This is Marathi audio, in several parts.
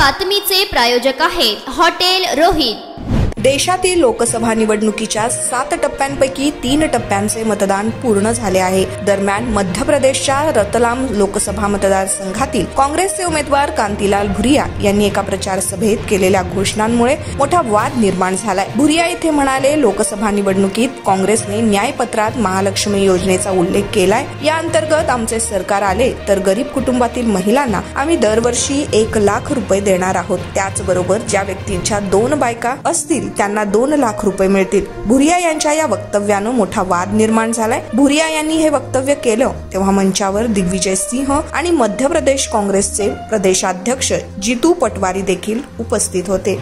बातमीचे प्रायोजक आहेत हॉटेल रोहित। देशातील लोकसभा निवडणुकीच्या 7 टप्प्यांपैकी 3 टप्प्यांचे मतदान पूर्ण झाले आहे। दरम्यान मध्य प्रदेशच्या रतलाम लोकसभा मतदारसंघातील काँग्रेसचे उमेदवार कांतीलाल भुरिया यांनी एका प्रचार सभेत केलेल्या घोषणांमुळे मोठा वाद निर्माण झालाय। भुरिया येथे म्हणाले, लोकसभा निवडणुकीत काँग्रेसने न्यायपत्रात महालक्ष्मी योजनेचा उल्लेख केलाय। या अंतर्गत आमचे सरकार आले तर गरीब कुटुंबातील महिलांना आम्ही दरवर्षी 1 लाख रुपये देणार आहोत। त्याचबरोबर ज्या व्यक्तींच्या 2 बायका असतील त्यांना 2 लाख रुपये मिळतील। भुरिया यांच्या या वक्तव्यानं मोठा वाद निर्माण झालाय। भुरिया यांनी हे वक्तव्य केलं तेव्हा मंचावर दिग्विजय सिंह आणि मध्य प्रदेश काँग्रेसचे प्रदेशाध्यक्ष जितू पटवारी देखील उपस्थित होते।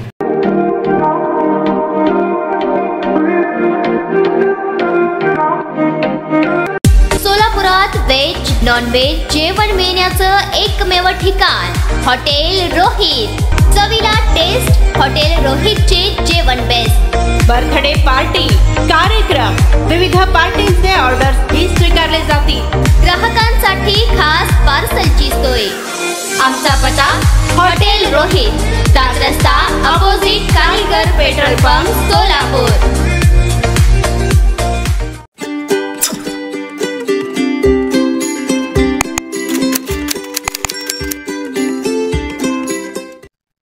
सोलापुरात व्हेज नॉन व्हेज जेवण मिळण्याचं एकमेव ठिकाण हॉटेल रोहित। चवीला टेस्ट हॉटेल रोहितचे जेवण बेस्ट। बर्थडे पार्टी, कार्यक्रम, विविध पार्टींचे ऑर्डर्स ही स्वीकारले जातील। ग्राहकांसाठी खास पार्सलची सोय। आमचा पत्ता हॉटेल रोहित, 7 रस्ता अपोजिट कारीगर पेट्रोल पंप, सोलापूर।